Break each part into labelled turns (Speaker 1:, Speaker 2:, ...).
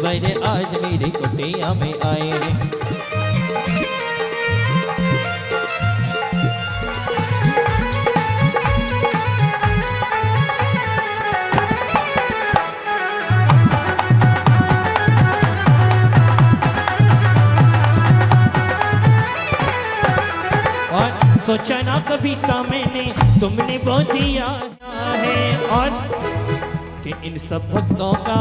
Speaker 1: वैरे आज मेरी कुटिया में आए। और सोचा ना कभी था मैंने तुमने वो दिया है, और कि इन सब भक्तों का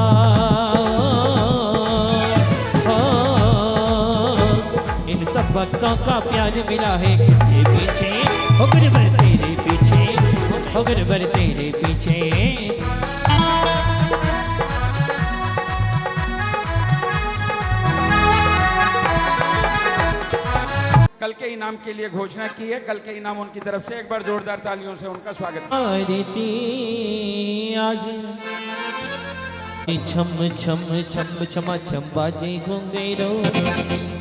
Speaker 1: इन सब भक्तों का प्यार मिला है किसके पीछे, हो गुरुवर तेरे पीछे, हो गुरुवर तेरे पीछे।
Speaker 2: कल के इनाम के लिए घोषणा की है। कल के इनाम उनकी तरफ से एक बार जोरदार तालियों से उनका स्वागत।
Speaker 1: आरती आज छम छम छम छमा छम बाजे घुंघेरो,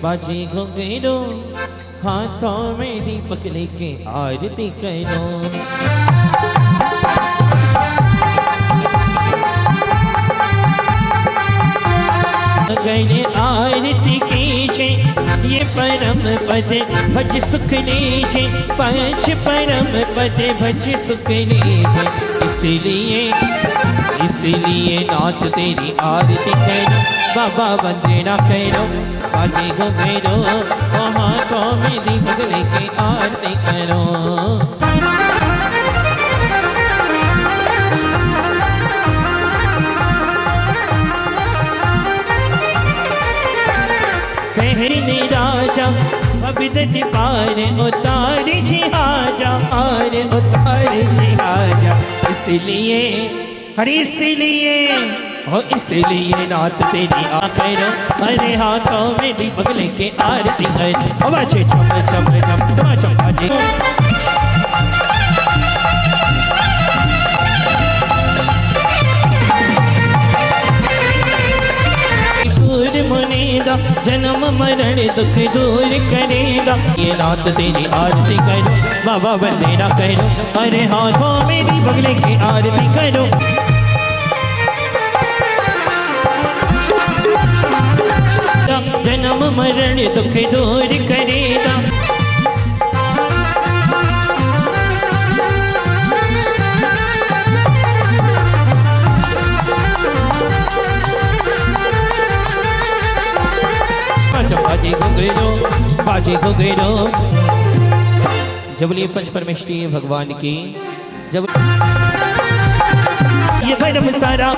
Speaker 1: बाजे घुंघेरो, हाथों में दीपक लेके आरती करो। गए आरती कीजे ये परम पद भज सुख लीजे, पंच परम पद भज सुख लीजे। इसलिए नाथ तेरी आरती करो, बाबा वंदना करो, बाजे घुंघेरो, हाथों में दीपक लेके आरती करो। पहले राजा अबिदत पार उतार जी आजा, और उतार जी आजा। इसलिए हरे इसलिए हो, इसलिए नाथ तेरी आ करो, अरे हाथों में दीपक लेके आरती करो। बाजे छम छम छम छम छम बाजे। मुनेगा जन्म मरण दुख दूर करेगा, ये रात तेरी आरती करो, बाबा वंदना करो, अरे हाथों में दीपक लेके आरती करो। जन्म मरण दुख दूर करेगा, बाजे घुंघेरो, बाजे घुंघेरो। जब बोलिए पंच परमेष्ठी भगवान की, जब ये धर्म सारा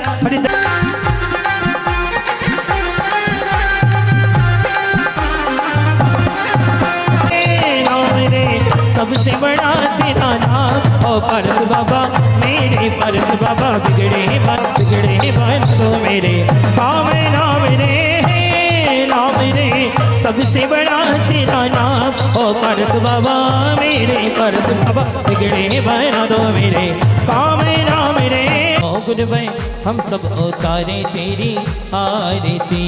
Speaker 1: सबसे बड़ा तेरा नाम, ओ परस बाबा मेरे परस बाबा, बिगड़े मन तो मेरे काम नाम रे, नाम रे। सबसे बड़ा तेरा नाम, ओ परस बाबा मेरे परस बाबा, बिगड़े बना दो मेरे काम नाम रे। ओ गुरुवर हम सब उतारे तेरी आरती,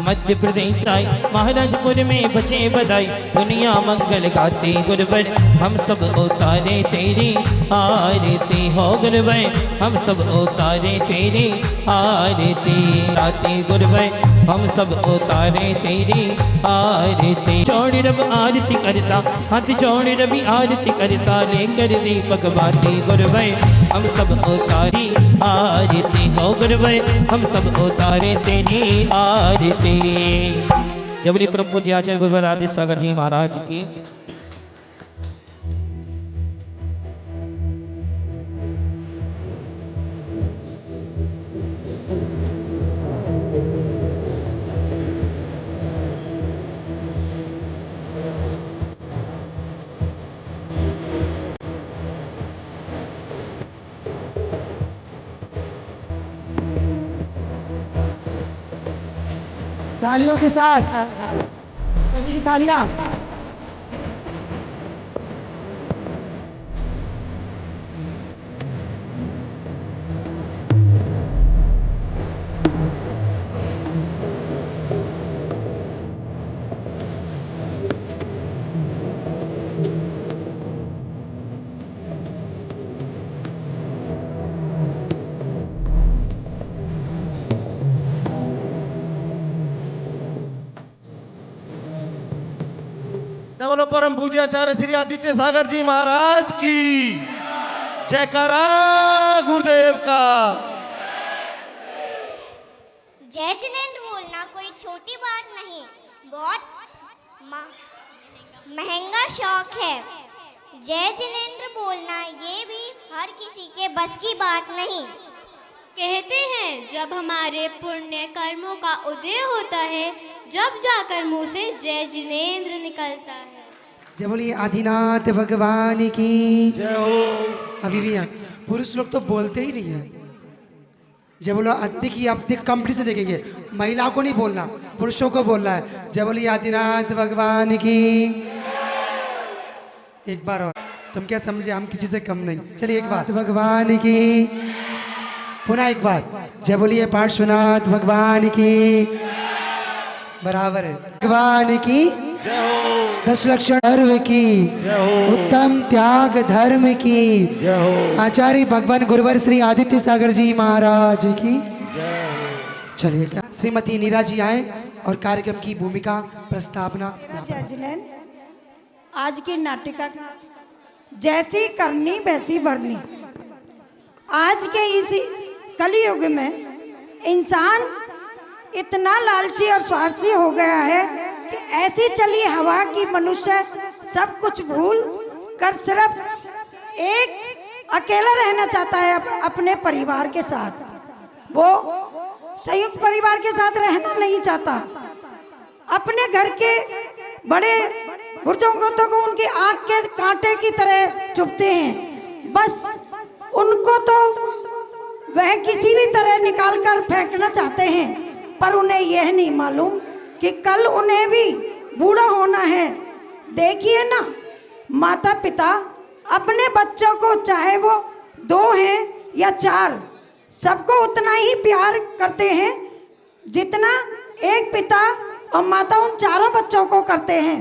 Speaker 1: मध्य प्रदेश आए महाराजपुर में बचे बधाई, दुनिया मंगल गाते गुरुवर हम सब उतारे तेरी आरती, हो गुरुवर हम सब उतारे तेरी आरती। गाते गुरुवर हम सब उतारे तेरी आरती। चौड़ रब आरती करता, हाथ चौड़ रवि आरती करता, लेकर दीपक बाती गुरुवर हम सब उतारी आरती, हो गुरुवर हम सब उतारे तेरी आरती। जबली परम पूज्य आचार्य गुरुवर आदि सागर जी महाराज की।
Speaker 3: तालियों के साथ तालियां।
Speaker 4: बोलो परम पूज्य आचार्य श्री आदित्य सागर जी महाराज की जयकारा गुरुदेव का।
Speaker 5: जय जिनेंद्र बोलना कोई छोटी बात नहीं, बहुत महंगा शौक है। जय जिनेंद्र बोलना ये भी हर किसी के बस की बात नहीं।
Speaker 6: कहते हैं जब हमारे पुण्य कर्मों का उदय होता है, जब जाकर मुंह से जय जिनेंद्र निकलता है।
Speaker 3: जय बोलिए आदिनाथ भगवान की
Speaker 4: जय हो।
Speaker 3: अभी भी पुरुष लोग तो बोलते ही नहीं है। जय बोलो देखिए, आप कंपटीशन देखेंगे, महिलाओं को नहीं बोलना, पुरुषों को बोलना है। जय बोलिए आदिनाथ भगवान की। एक बार और, तुम क्या समझे हम किसी से कम नहीं। चलिए एक बार भगवान की, पुनः एक बार जय बोलिए पार्श्वनाथ भगवान की। बराबर है। भगवान की
Speaker 4: जय हो।
Speaker 3: 10 लक्षण धर्म की, उत्तम त्याग धर्म की। आचार्य भगवान गुरुवर श्री आदित्य सागर जी महाराज की। चलिए क्या श्रीमती नीरा जी आए और कार्यक्रम की भूमिका प्रस्तावना।
Speaker 7: जय जिनेंद्र, आज की नाटिका जैसी करनी वैसी भरनी। आज के इस कलयुग में इंसान इतना लालची और स्वार्थी हो गया है कि ऐसी चली हवा की मनुष्य सब कुछ भूल कर सिर्फ एक अकेला रहना चाहता है अपने परिवार के साथ। वो संयुक्त परिवार के साथ रहना नहीं चाहता। अपने घर के बड़े बुजुर्गों को उनकी आंख के कांटे की तरह चुभते हैं। बस उनको तो वह किसी भी तरह निकाल कर फेंकना चाहते हैं, पर उन्हें यह नहीं मालूम कि कल उन्हें भी बूढ़ा होना है। देखिए ना, माता पिता अपने बच्चों को चाहे वो 2 हैं या 4, सबको उतना ही प्यार करते हैं जितना एक पिता और माता उन चारों बच्चों को करते हैं।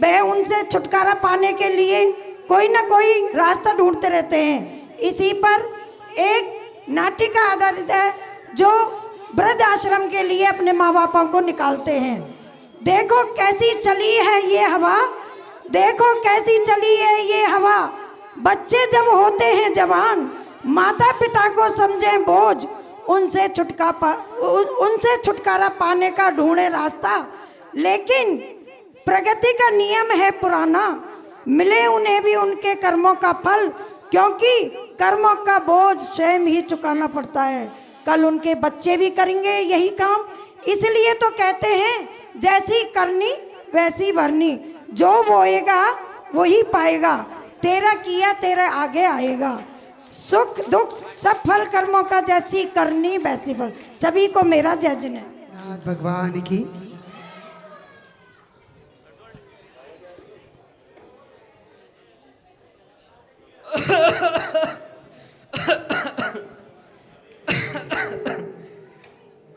Speaker 7: वह उनसे छुटकारा पाने के लिए कोई ना कोई रास्ता ढूंढते रहते हैं। इसी पर एक नाटिका आधारित है जो वृद्ध आश्रम के लिए अपने माँ बापों को निकालते हैं। देखो कैसी चली है ये हवा, देखो कैसी चली है ये हवा। बच्चे जब होते हैं जवान, माता पिता को समझें बोझ, उनसे छुटकारा पाने का ढूंढे रास्ता। लेकिन प्रगति का नियम है पुराना, मिले उन्हें भी उनके कर्मों का फल, क्योंकि कर्मों का बोझ स्वयं ही चुकाना पड़ता है। कल उनके बच्चे भी करेंगे यही काम। इसलिए तो कहते हैं जैसी करनी वैसी भरनी। जो बोएगा वही पाएगा, तेरा किया तेरे आगे आएगा। सुख दुख सब फल कर्मों का जैसी करनी वैसी फल। सभी को मेरा जय जिनेंद्र
Speaker 3: भगवान की।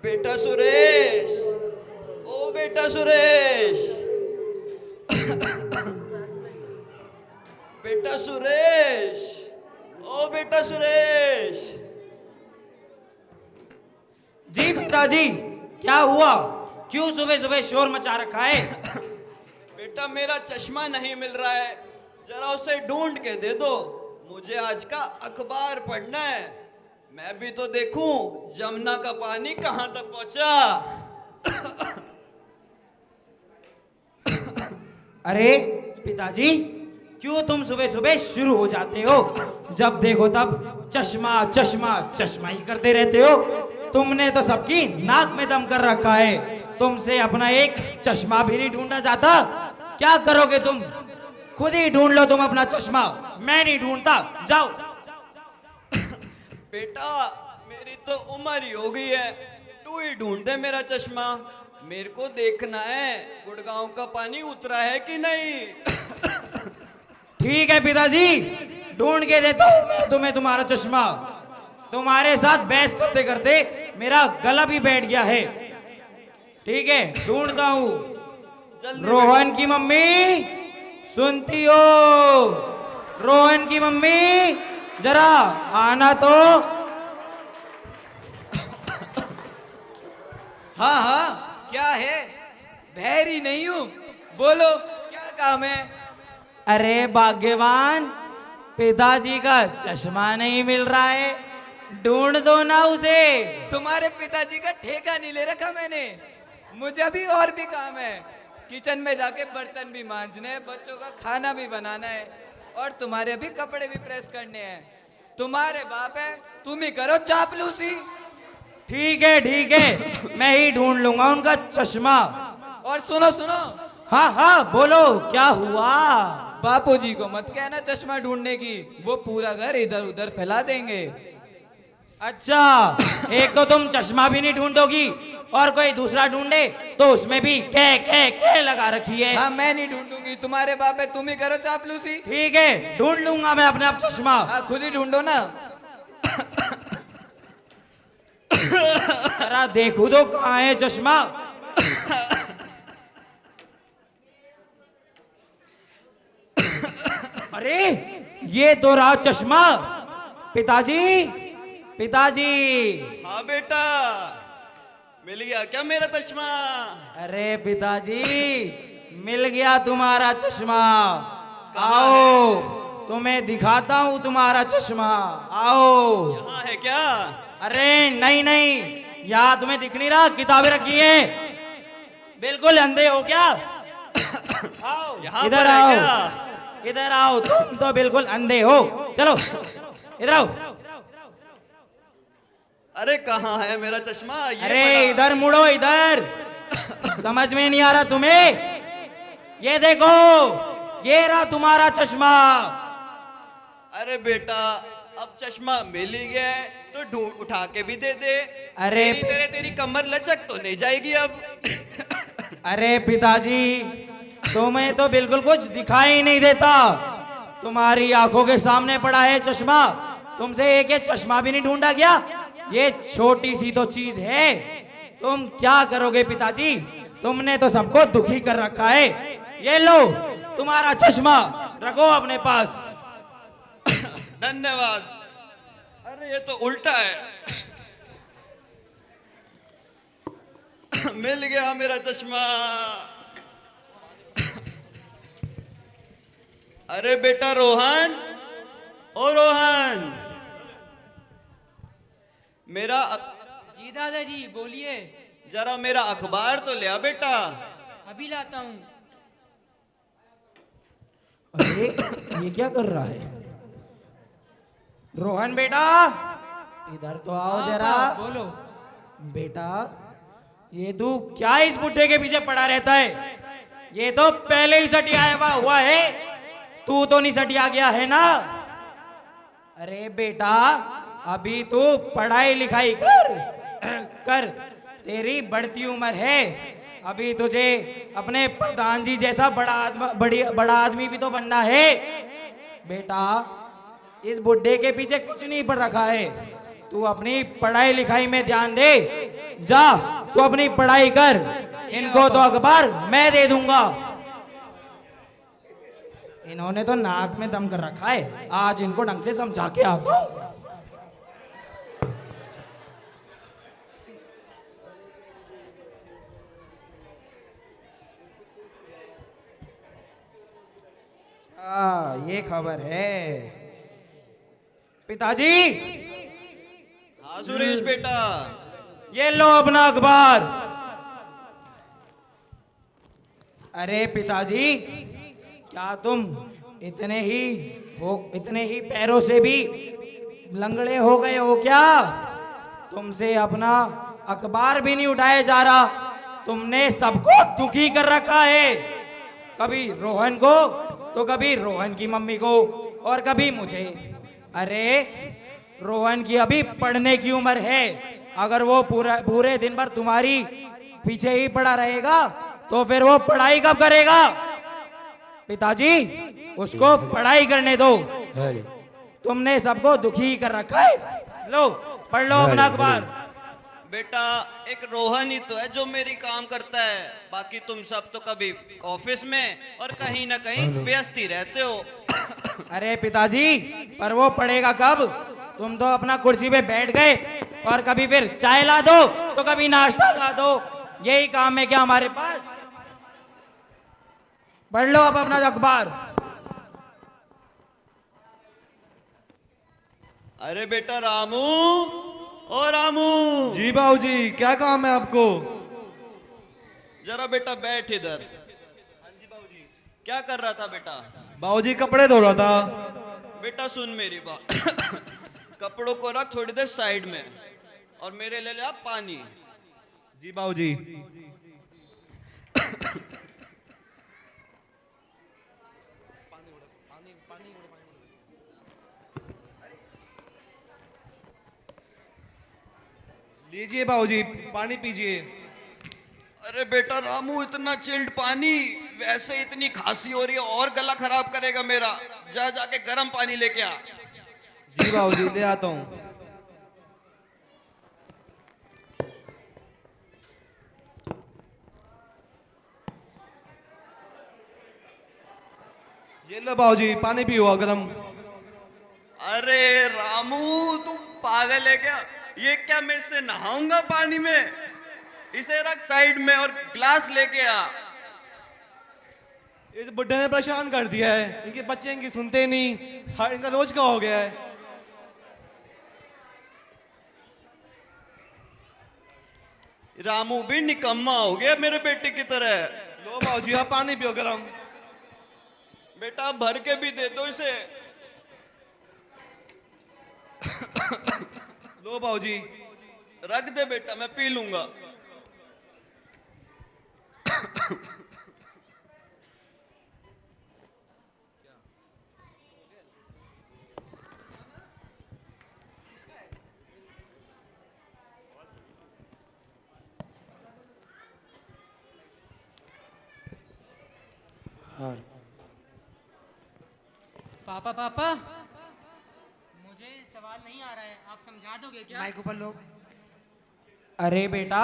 Speaker 8: बेटा सुरेश, ओ बेटा सुरेश, बेटा सुरेश, ओ बेटा सुरेश।
Speaker 1: जी पिताजी, क्या हुआ? क्यों सुबह सुबह शोर मचा रखा है?
Speaker 8: बेटा मेरा चश्मा नहीं मिल रहा है, जरा उसे ढूंढ के दे दो। मुझे आज का अखबार पढ़ना है, मैं भी तो देखूं जमुना का पानी कहां तक पहुंचा।
Speaker 1: अरे पिताजी, क्यों तुम सुबह सुबह शुरू हो जाते हो? जब देखो तब चश्मा चश्मा चश्मा ही करते रहते हो। तुमने तो सबकी नाक में दम कर रखा है। तुमसे अपना एक चश्मा भी नहीं ढूंढना चाहता? क्या करोगे तुम? खुद ही ढूंढ लो तुम अपना चश्मा, मैं नहीं ढूंढता। जाओ।
Speaker 8: बेटा मेरी तो उम्र ही हो गई है, तू ही ढूंढ दे मेरा चश्मा। मेरे को देखना है गुड़गांव का पानी उतरा है कि नहीं।
Speaker 1: ठीक है पिताजी, ढूंढ के देता हूं मैं तुम्हें तुम्हारा चश्मा। तुम्हारे साथ बहस करते करते मेरा गला भी बैठ गया है। ठीक है, ढूंढता हूं। रोहन की मम्मी सुनती हो? रोहन की मम्मी जरा आना तो।
Speaker 8: हाँ हाँ, क्या है? बहरी नहीं हूँ, बोलो क्या काम है?
Speaker 1: अरे भाग्यवान, पिताजी का चश्मा नहीं मिल रहा है, ढूंढ दो ना उसे।
Speaker 8: तुम्हारे पिताजी का ठेका नहीं ले रखा मैंने, मुझे भी और भी काम है। किचन में जाके बर्तन भी मांजने हैं, बच्चों का खाना भी बनाना है, और तुम्हारे भी कपड़े भी प्रेस करने हैं। तुम्हारे बाप है, तुम ही करो चापलूसी।
Speaker 1: ठीक है, मैं ही ढूंढ लूंगा उनका चश्मा।
Speaker 8: और सुनो सुनो,
Speaker 1: हाँ हाँ बोलो, क्या हुआ?
Speaker 8: बापूजी को मत कहना चश्मा ढूंढने की, वो पूरा घर इधर उधर फैला देंगे।
Speaker 1: अच्छा, एक तो तुम चश्मा भी नहीं ढूंढोगी और कोई दूसरा ढूंढे तो उसमें भी के लगा रखी है।
Speaker 8: हाँ, मैं नहीं ढूंढूंगी, तुम्हारे बाप है, तुम ही करो चापलूसी।
Speaker 1: ठीक है, ढूंढ लूंगा मैं अपने आप चश्मा।
Speaker 8: हाँ, खुद ही ढूंढो ना।
Speaker 1: जरा देखो तो कहाँ है चश्मा। अरे ये तो रहा चश्मा। पिताजी, पिताजी।
Speaker 8: हाँ बेटा, मिल गया क्या मेरा चश्मा?
Speaker 1: अरे पिताजी, मिल गया तुम्हारा चश्मा। आओ, तुम्हें दिखाता हूँ तुम्हारा चश्मा, आओ।
Speaker 8: यहाँ है क्या?
Speaker 1: अरे नहीं, यहाँ तुम्हें दिख नहीं रहा, किताबें रखी हैं। बिल्कुल अंधे हो क्या? आओ,
Speaker 8: यहाँ
Speaker 1: इधर
Speaker 8: पर है
Speaker 1: आओ,
Speaker 8: क्या?
Speaker 1: इधर आओ, तुम तो बिल्कुल अंधे हो। चलो इधर आओ।
Speaker 8: अरे कहाँ है मेरा चश्मा? ये
Speaker 1: अरे
Speaker 8: पड़ा।
Speaker 1: इधर मुड़ो, इधर। समझ में नहीं आ रहा तुम्हें? ये देखो, ये रहा तुम्हारा चश्मा।
Speaker 8: अरे बेटा, अब चश्मा मिल ही गया है, तो ढूंढ उठा के भी दे दे।
Speaker 1: अरे
Speaker 8: तेरी कमर लचक तो नहीं जाएगी अब।
Speaker 1: अरे पिताजी, तुम्हें तो बिल्कुल कुछ दिखाई ही नहीं देता। तुम्हारी आंखों के सामने पड़ा है चश्मा, तुमसे एक ये चश्मा भी नहीं ढूंढा गया। ये छोटी सी तो चीज है, तुम क्या करोगे पिताजी? तुमने तो सबको दुखी कर रखा है। ये लो तुम्हारा चश्मा, रखो अपने पास।
Speaker 8: धन्यवाद। अरे ये तो उल्टा है। मिल गया मेरा चश्मा। अरे बेटा रोहन, ओ रोहन, मेरा
Speaker 9: जी दादाजी बोलिए।
Speaker 8: जरा मेरा अखबार तो ले आ बेटा।
Speaker 9: अभी लाता हूँ।
Speaker 1: अरे ये क्या कर रहा है? रोहन बेटा, इधर तो आओ जरा।
Speaker 9: बोलो।
Speaker 1: बेटा, ये तू क्या इस बुढ़े के पीछे पड़ा रहता है? ये तो पहले ही सटिया हुआ है, तू तो नहीं सटिया गया है ना? अरे बेटा, अभी तू पढ़ाई लिखाई कर, तेरी बढ़ती उम्र है। अभी तुझे अपने प्रधान जी जैसा बड़ा आदमी भी तो बनना है। बेटा, इस बुढ़े के पीछे कुछ नहीं पड़ रखा है, तू अपनी पढ़ाई लिखाई में ध्यान दे। जा, तू अपनी पढ़ाई कर, इनको तो अखबार मैं दे दूंगा। इन्होंने तो नाक में दम कर रखा है, आज इनको ढंग से समझा के आता हूं। ये खबर है। पिताजी।
Speaker 8: हाँ सुरेश बेटा।
Speaker 1: ये लो अपना अखबार। अरे पिताजी, क्या तुम इतने ही पैरों से भी लंगड़े हो गए हो क्या? तुमसे अपना अखबार भी नहीं उठाया जा रहा, तुमने सबको दुखी कर रखा है। कभी रोहन को, तो कभी रोहन की मम्मी को, और कभी मुझे। अरे रोहन की अभी पढ़ने की उम्र है, अगर वो पूरे दिन भर तुम्हारी पीछे ही पड़ा रहेगा तो फिर वो पढ़ाई कब करेगा? पिताजी, उसको पढ़ाई करने दो, तुमने सबको दुखी कर रखा है। लो पढ़ लो अपना अखबार।
Speaker 8: बेटा, एक रोहन ही तो है जो मेरी काम करता है, बाकी तुम सब तो कभी ऑफिस में और कहीं ना कहीं व्यस्त ही रहते हो।
Speaker 1: अरे पिताजी, पर वो पढ़ेगा कब? तुम तो अपना कुर्सी पे बैठ गए और कभी फिर चाय ला दो तो कभी नाश्ता ला दो, यही काम है क्या हमारे पास? पढ़ लो अब अपना अखबार।
Speaker 8: अरे बेटा रामू, ओ रामू,
Speaker 4: जी बाबूजी, क्या काम है आपको?
Speaker 8: जरा बेटा बैठ इधर। क्या कर रहा था बेटा?
Speaker 4: बाबूजी कपड़े धो रहा था।
Speaker 8: बेटा सुन मेरी बात। कपड़ों को रख थोड़ी देर साइड में और मेरे ले ले आप पानी।
Speaker 4: जी बाबूजी। लीजिए बाबूजी, पानी पीजिए।
Speaker 8: अरे बेटा रामू, इतना चिल्ड पानी, वैसे इतनी खांसी हो रही है और गला खराब करेगा मेरा। जा जाके गर्म पानी लेके आ।
Speaker 4: जी बाबूजी, ले आता हूँ। ये लो बाबूजी, पानी पियो गरम।
Speaker 8: अरे रामू, तू पागल है क्या? ये क्या मैं इससे नहाऊंगा पानी में? इसे रख साइड में और ग्लास लेके आ।
Speaker 4: इस बुड्ढे ने परेशान कर दिया है। इनके बच्चे इनकी सुनते ही नहीं। हर इनका रोज का हो गया है।
Speaker 8: रामू भी निकम्मा हो गया मेरे बेटे की तरह।
Speaker 4: लो बाबूजी, आप पानी पियो गरम।
Speaker 8: बेटा भर के भी दे दो इसे।
Speaker 4: लो बाबूजी।
Speaker 8: रख दे बेटा, मैं पी लूंगा।
Speaker 9: पापा पापा, मुझे सवाल नहीं आ रहा है, आप समझा दोगे क्या?
Speaker 3: माइक ऊपर लो।
Speaker 1: अरे बेटा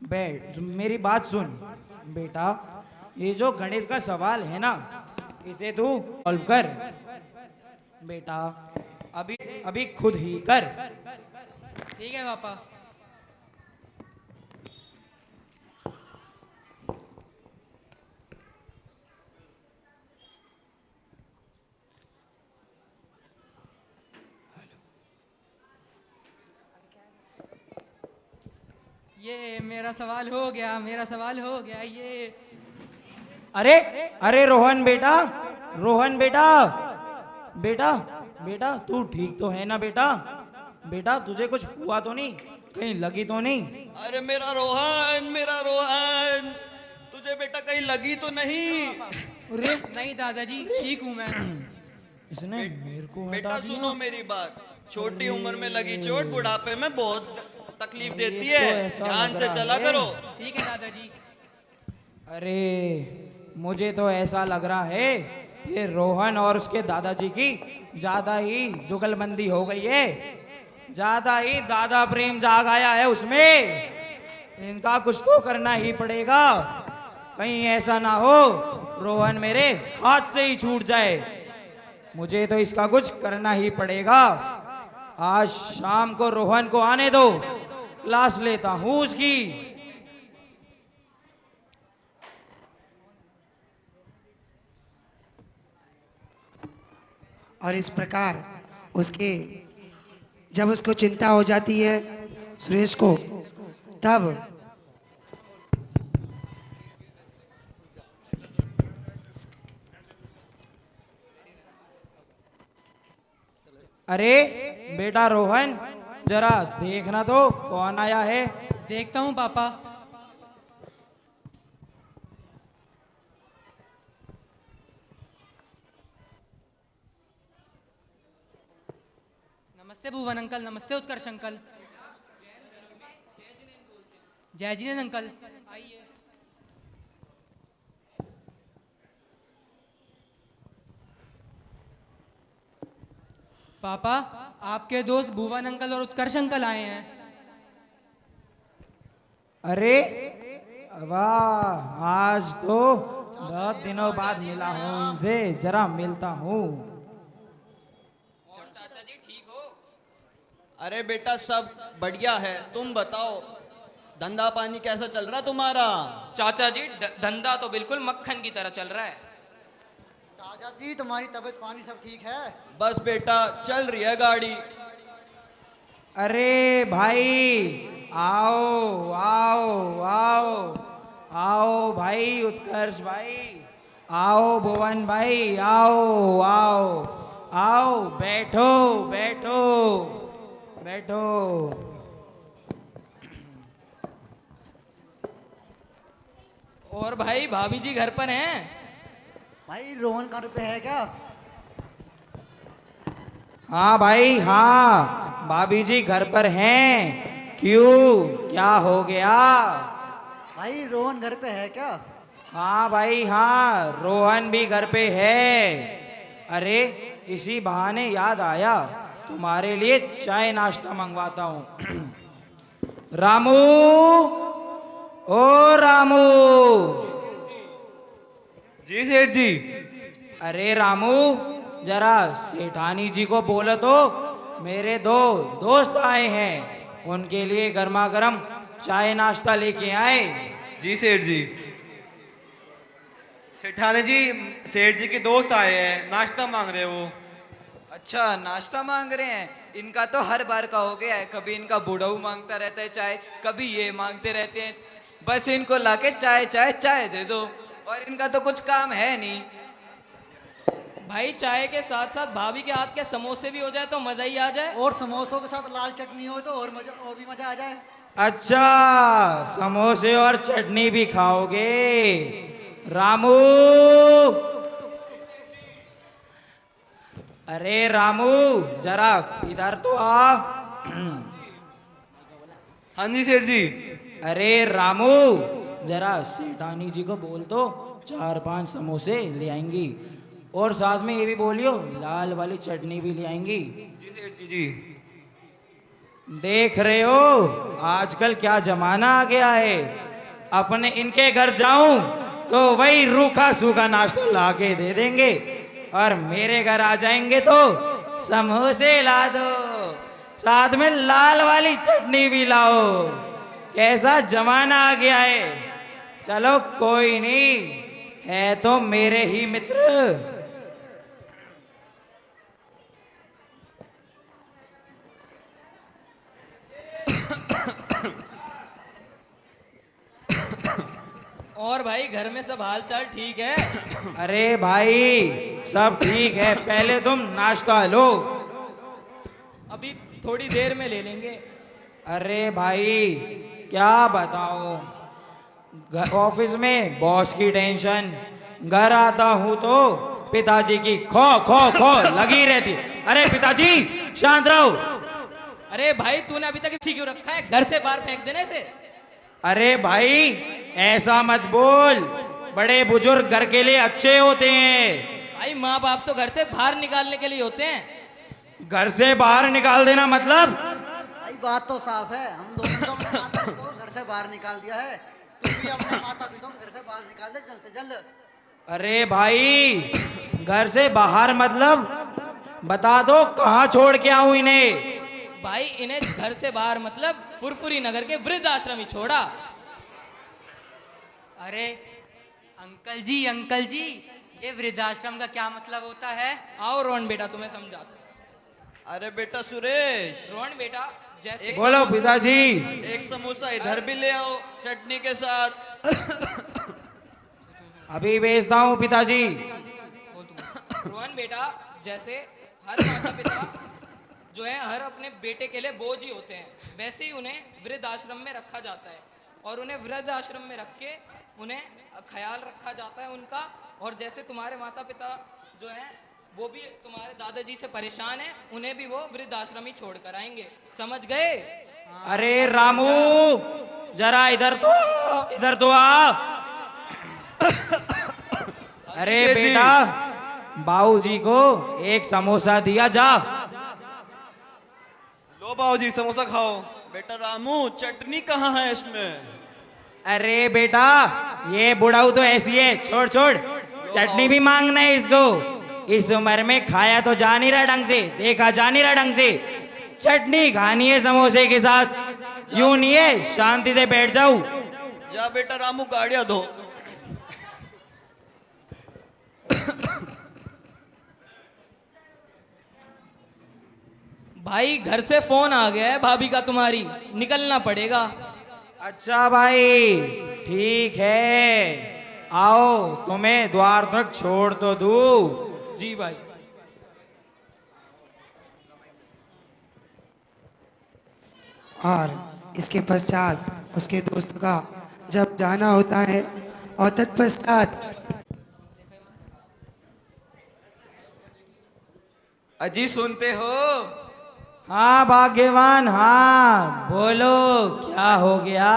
Speaker 1: बैठ, मेरी बात सुन बेटा। ये जो गणित का सवाल है ना, इसे तू सॉल्व कर बेटा। अभी अभी खुद ही कर।
Speaker 9: ठीक है पापा। ये मेरा सवाल हो गया, मेरा सवाल हो गया ये।
Speaker 1: अरे अरे रोहन बेटा, रोहन बेटा, बेटा बेटा तू ठीक तो है ना बेटा? बेटा तुझे कुछ हुआ तो नहीं? कहीं लगी तो नहीं?
Speaker 8: अरे मेरा रोहन, मेरा रोहन, तुझे बेटा कहीं लगी तो नहीं?
Speaker 1: अरे
Speaker 9: नहीं दादाजी, ठीक हूँ मैं।
Speaker 1: इसने मेरे को
Speaker 8: बेटा
Speaker 1: हटा दिया।
Speaker 8: सुनो मेरी बात, छोटी उम्र में लगी चोट बुढ़ापे में बहुत तकलीफ देती
Speaker 1: ये तो
Speaker 8: है।
Speaker 1: ऐसा
Speaker 8: ध्यान
Speaker 1: लग
Speaker 8: से
Speaker 1: रहा
Speaker 8: चला
Speaker 1: है।
Speaker 8: करो।
Speaker 9: ठीक है दादाजी।
Speaker 1: अरे मुझे तो ऐसा लग रहा है ये रोहन और उसके दादाजी की ज्यादा ही जुगलबंदी हो गई है। ज्यादा ही दादा प्रेम जाग आया है उसमें। इनका कुछ तो करना ही पड़ेगा। कहीं ऐसा ना हो रोहन मेरे हाथ से ही छूट जाए। मुझे तो इसका कुछ करना ही पड़ेगा। आज शाम को रोहन को आने दो, क्लास लेता हूं उसकी।
Speaker 3: और इस प्रकार उसके जब उसको चिंता हो जाती है सुरेश को, तब
Speaker 1: अरे बेटा रोहन, जरा देखना तो कौन आया है।
Speaker 9: देखता हूँ पापा। नमस्ते भुवन अंकल, नमस्ते उत्कर्ष अंकल। जय जिनेंद्र अंकल, आइए। पापा, आपके दोस्त भुवन अंकल और उत्कर्ष अंकल आए हैं।
Speaker 1: अरे वाह, आज तो बहुत दिनों बाद मिला हूँ इनसे, जरा मिलता हूँ।
Speaker 8: अरे बेटा सब बढ़िया है, तुम बताओ। धंधा पानी कैसा चल रहा तुम्हारा?
Speaker 9: चाचा जी धंधा तो बिल्कुल मक्खन की तरह चल रहा है।
Speaker 10: चाचा जी तुम्हारी तबीयत पानी सब ठीक है?
Speaker 8: बस बेटा चल रही है गाड़ी।
Speaker 1: अरे भाई आओ आओ आओ आओ भाई उत्कर्ष भाई, आओ भुवन भाई, आओ आओ आओ, बैठो बैठो बैठो।
Speaker 9: और भाई भाभी जी घर पर हैं?
Speaker 10: भाई रोहन घर पे है क्या?
Speaker 1: हाँ भाई हाँ, भाभी जी घर पर हैं। क्यों, क्या हो गया?
Speaker 10: भाई रोहन घर पे है क्या?
Speaker 1: हाँ भाई हाँ, रोहन भी घर पे है। अरे इसी बहाने याद आया, तुम्हारे लिए चाय नाश्ता मंगवाता हूँ। रामू, ओ रामू।
Speaker 4: जी सेठ जी।
Speaker 1: अरे रामू, जरा सेठानी जी को बोलो तो, मेरे दो दोस्त आए हैं, उनके लिए गर्मा गर्म चाय नाश्ता लेके आए।
Speaker 4: जी सेठ जी। सेठानी जी, सेठ जी के दोस्त आए हैं, नाश्ता मांग रहे हैं वो।
Speaker 8: अच्छा नाश्ता मांग रहे हैं? इनका तो हर बार का हो गया है, कभी इनका बुढ़ऊ मांगता रहता है चाय, कभी ये मांगते रहते हैं। बस इनको लाके चाय चाय चाय दे दो, और इनका तो कुछ काम है नहीं।
Speaker 9: भाई चाय के साथ साथ भाभी के हाथ के समोसे भी हो जाए तो मजा ही आ जाए।
Speaker 10: और समोसों के साथ लाल चटनी हो तो और मजा, और भी मजा आ जाए।
Speaker 1: अच्छा, समोसे और चटनी भी खाओगे? रामू, अरे रामू जरा इधर तो आ।
Speaker 4: हाँ जी सेठ जी।
Speaker 1: अरे रामू, जरा सेठानी जी को बोल तो 4-5 समोसे ले आएंगी, और साथ में ये भी बोलियो लाल वाली चटनी भी ले आएंगी।
Speaker 4: जी सेठ जी जी।
Speaker 1: देख रहे हो आजकल क्या जमाना आ गया है। अपने इनके घर जाऊं तो वही रूखा सूखा नाश्ता ला के दे देंगे, और मेरे घर आ जाएंगे तो समोसे ला दो, साथ में लाल वाली चटनी भी लाओ। कैसा जमाना आ गया है। चलो कोई नहीं, है तो मेरे ही मित्र।
Speaker 9: और भाई घर में सब हाल चाल ठीक है?
Speaker 1: अरे भाई सब ठीक है, पहले तुम नाश्ता लो।
Speaker 9: अभी थोड़ी देर में ले लेंगे।
Speaker 1: अरे भाई क्या बताऊं, ऑफिस में बॉस की टेंशन, घर आता हूं तो पिताजी की खो खो खो लगी रहती। अरे पिताजी शांत रहो।
Speaker 9: अरे भाई तूने अभी तक ठीक क्यों रखा है, घर से बाहर फेंक देने से?
Speaker 1: अरे भाई ऐसा मत बोल, बड़े बुजुर्ग घर के लिए अच्छे होते हैं।
Speaker 9: भाई माँ बाप तो घर से बाहर निकालने के लिए होते हैं।
Speaker 1: घर से बाहर निकाल देना मतलब?
Speaker 10: भाई बात तो साफ है, हम दोनों तो अपने माता पिता को घर से बाहर निकाल दिया है, तू भी अपने माता पिता को घर से बाहर निकाल दे जल्द से जल्द।
Speaker 1: अरे भाई घर से बाहर मतलब बता दो, कहाँ छोड़ के आऊं इन्हें?
Speaker 9: भाई इन्हें घर से बाहर मतलब फुरफुरी नगर के वृद्ध आश्रम ही छोड़ा।
Speaker 11: अरे अंकल जी, ये वृद्धाश्रम का क्या मतलब होता है?
Speaker 9: आओ रोहन बेटा तुम्हें समझाता।
Speaker 8: अरे बेटा सुरेश।
Speaker 9: रोहन बेटा जैसे
Speaker 1: बोलो पिताजी।
Speaker 8: एक समोसा इधर भी ले आओ चटनी के साथ।
Speaker 1: अभी भेजता हूँ पिताजी।
Speaker 9: रोहन बेटा जैसे हर माता पिता जो है हर अपने बेटे के लिए बोझ ही होते हैं, वैसे ही उन्हें वृद्ध आश्रम में रखा जाता है, और उन्हें वृद्ध आश्रम में रख के उन्हें ख्याल रखा जाता है उनका। और जैसे तुम्हारे माता पिता जो हैं वो भी तुम्हारे दादाजी से परेशान हैं, उन्हें भी वो वृद्ध आश्रम ही छोड़ कर आएंगे, समझ गए?
Speaker 1: अरे रामू जरा इधर तो आ। अरे बेटा बाबूजी को एक समोसा दिया जा।
Speaker 4: लो बाबूजी समोसा खाओ।
Speaker 8: बेटा रामू चटनी कहाँ है इसमें?
Speaker 1: अरे बेटा ये बुढ़ाऊ तो ऐसी है, छोड़ छोड़, चटनी भी मांगना है इसको। इस उम्र में खाया तो जा नहीं रहा ढंग से, देखा जा नहीं रहा ढंग से, चटनी खानी है समोसे के साथ। यूं नहीं है, शांति से बैठ जाओ।
Speaker 8: जा बेटा रामू गाड़ियां धो।
Speaker 9: भाई घर से फोन आ गया है भाभी का तुम्हारी, निकलना पड़ेगा।
Speaker 1: अच्छा भाई ठीक है, आओ तुम्हें द्वार तक छोड़ तो दूं।
Speaker 9: जी भाई।
Speaker 3: और इसके पश्चात उसके दोस्त का जब जाना होता है और तत्पश्चात
Speaker 8: अजी सुनते हो?
Speaker 1: हाँ भाग्यवान, हाँ बोलो क्या हो गया?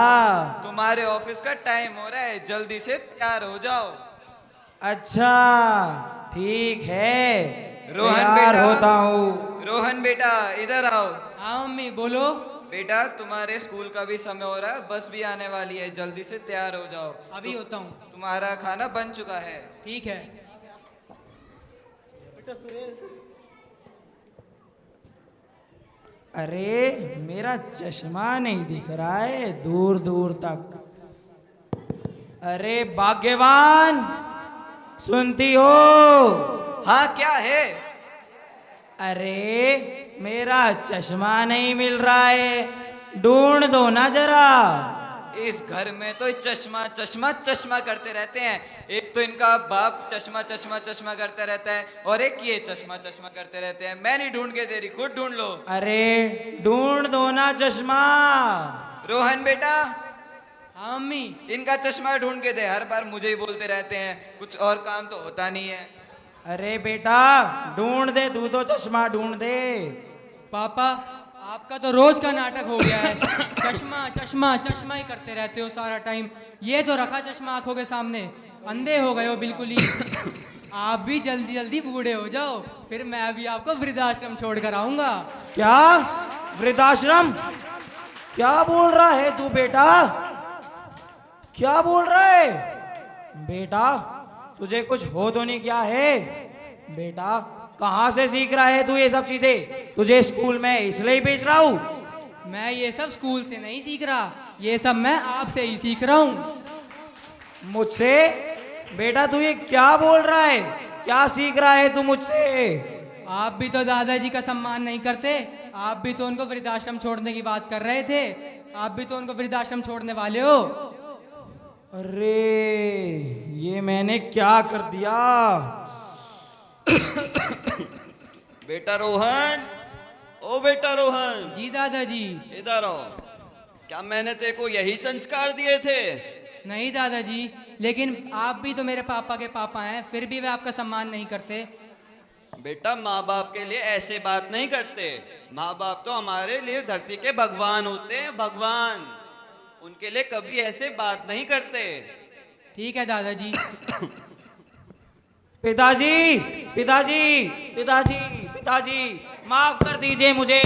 Speaker 8: तुम्हारे ऑफिस का टाइम हो रहा है, जल्दी से तैयार हो जाओ।
Speaker 1: अच्छा ठीक है,
Speaker 8: रोहन
Speaker 1: तैयार
Speaker 8: बेटा,
Speaker 1: होता हूँ।
Speaker 8: रोहन बेटा इधर आओ।
Speaker 11: हाँ मम्मी बोलो।
Speaker 8: बेटा तुम्हारे स्कूल का भी समय हो रहा है, बस भी आने वाली है, जल्दी से तैयार हो जाओ।
Speaker 11: अभी होता हूँ।
Speaker 8: तुम्हारा खाना बन चुका है।
Speaker 11: ठीक है।
Speaker 1: अरे मेरा चश्मा नहीं दिख रहा है दूर दूर तक। अरे भाग्यवान सुनती हो?
Speaker 8: हाँ क्या है?
Speaker 1: अरे मेरा चश्मा नहीं मिल रहा है, ढूंढ दो ना जरा।
Speaker 8: इस घर में तो चश्मा चश्मा चश्मा करते रहते हैं। एक तो इनका बाप चश्मा चश्मा चश्मा करता रहता है और एक ये चश्मा चश्मा करते रहते हैं। मैं नहीं ढूंढ के दे रही, खुद ढूंढ लो।
Speaker 1: अरे ढूंढ दो ना चश्मा।
Speaker 8: रोहन बेटा।
Speaker 11: हाँ मम्मी।
Speaker 8: इनका चश्मा ढूंढ के दे, हर बार मुझे ही बोलते रहते हैं, कुछ और काम तो होता नहीं है।
Speaker 1: अरे बेटा ढूंढ दे, तू तो चश्मा ढूंढ दे।
Speaker 11: पापा आपका तो रोज का नाटक हो गया है। चश्मा चश्मा चश्मा ही करते रहते हो सारा टाइम। ये तो रखा चश्मा आंखों के सामने, अंधे हो गए हो बिल्कुल ही। आप भी जल्दी जल्दी बूढ़े हो जाओ, फिर मैं भी आपको वृद्धाश्रम छोड़ कर आऊंगा।
Speaker 1: क्या वृद्धाश्रम? क्या बोल रहा है तू बेटा? क्या बोल रहा है बेटा? तुझे कुछ हो तो नहीं क्या है बेटा? कहाँ से सीख रहा है तू ये सब चीजें? तुझे स्कूल में इसलिए ही भेज रहा हूँ।
Speaker 11: मैं ये सब स्कूल से नहीं सीख रहा, ये सब मैं आपसे ही सीख रहा हूँ।
Speaker 1: मुझसे? बेटा तू ये क्या बोल रहा है? क्या सीख रहा है तू मुझसे?
Speaker 11: आप भी तो दादाजी का सम्मान नहीं करते, आप भी तो उनको वृद्धाश्रम छोड़ने की बात कर रहे थे। आप भी तो उनको वृद्धाश्रम छोड़ने वाले हो।
Speaker 1: अरे ये मैंने क्या कर दिया?
Speaker 8: बेटा रोहन, ओ बेटा रोहन।
Speaker 11: जी दादाजी।
Speaker 8: इधर आओ। क्या मैंने तेरे को यही संस्कार दिए थे?
Speaker 11: नहीं दादाजी, लेकिन आप भी तो मेरे पापा के पापा हैं, फिर भी वे आपका सम्मान नहीं करते।
Speaker 8: बेटा माँ बाप के लिए ऐसे बात नहीं करते। माँ बाप तो हमारे लिए धरती के भगवान होते हैं, भगवान। उनके लिए कभी ऐसे बात नहीं करते।
Speaker 11: ठीक है दादाजी।
Speaker 1: पिताजी पिताजी पिताजी पिताजी माफ कर दीजिए मुझे,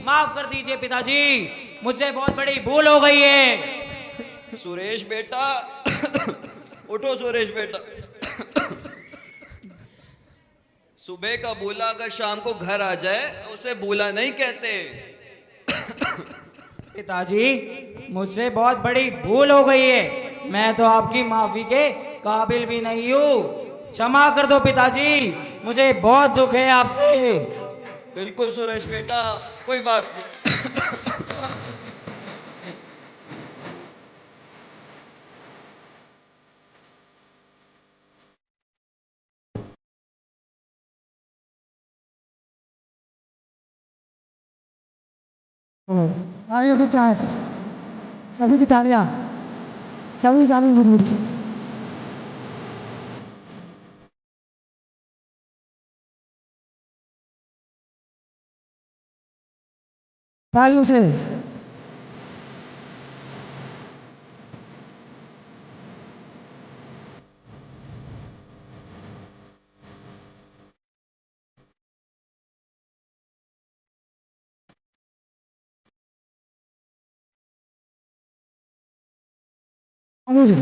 Speaker 1: माफ कर दीजिए पिताजी, मुझसे बहुत बड़ी भूल हो गई है।
Speaker 8: सुरेश बेटा उठो सुरेश बेटा। सुबह का भूला अगर शाम को घर आ जाए तो उसे भूला नहीं कहते।
Speaker 1: पिताजी मुझसे बहुत बड़ी भूल हो गई है, मैं तो आपकी माफी के काबिल भी नहीं हूँ। क्षमा कर दो पिताजी, मुझे बहुत दुख है आपसे।
Speaker 8: बिल्कुल सुरेश बेटा, कोई बात नहीं।
Speaker 3: आइए भी चाहे सभी की तालियां, सभी तालियां तालियों से मुझे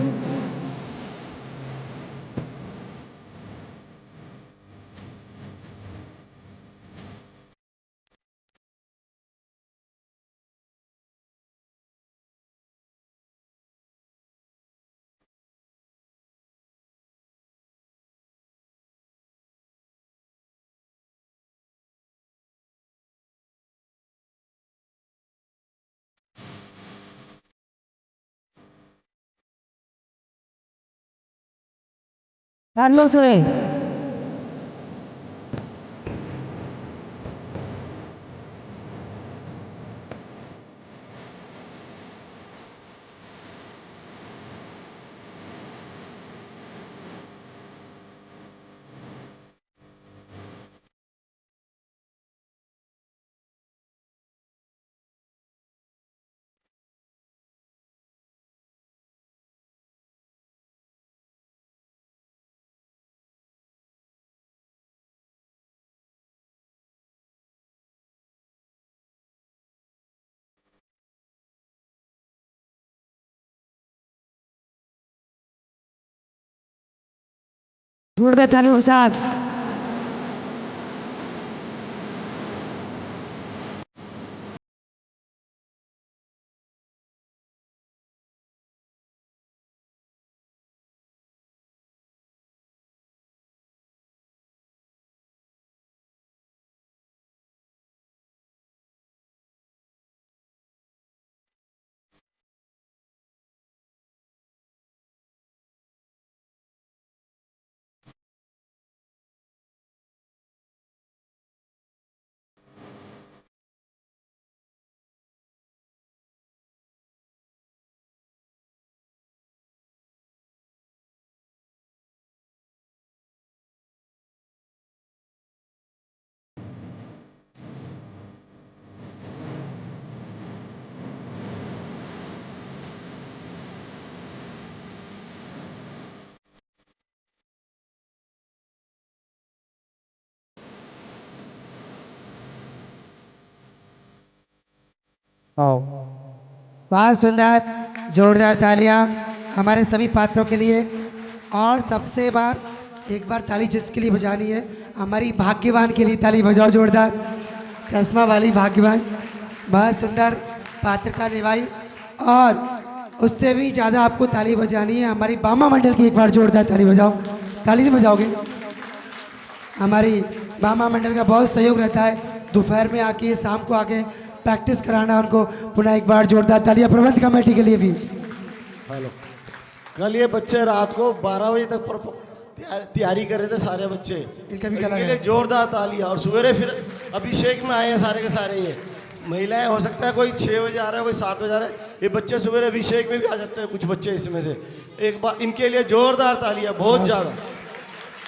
Speaker 3: तालियों से जोरदार तालियों के साथ बहुत सुंदर जोरदार तालियां हमारे सभी पात्रों के लिए। और सबसे बार एक बार ताली जिसके लिए बजानी है, हमारी भाग्यवान के लिए ताली बजाओ जोरदार। चश्मा वाली भाग्यवान बहुत सुंदर पात्रता निभाई। और उससे भी ज़्यादा आपको ताली बजानी है हमारी बामा मंडल की। एक बार जोरदार ताली बजाओ। ताली नहीं बजाओगे? हमारी बामा मंडल का बहुत सहयोग रहता है, दोपहर में आके शाम को आके प्रैक्टिस कराना उनको। पुनः एक बार जोरदार तालियां प्रबंध कमेटी के लिए भी।
Speaker 12: हेलो, कल ये बच्चे रात को 12 बजे तक तैयारी कर रहे थे सारे बच्चे,
Speaker 3: इनका भी
Speaker 12: इनके लिए जोरदार तालियां। और सवेरे फिर अभिषेक में आए हैं सारे के सारे। ये महिलाएं हो सकता है कोई 6 बजे आ रहा है, कोई 7 बजे आ रहा है, ये बच्चे सवेरे अभिषेक में भी आ जाते हैं कुछ बच्चे इसमें से। एक बार इनके लिए जोरदार तालियां बहुत ज़्यादा।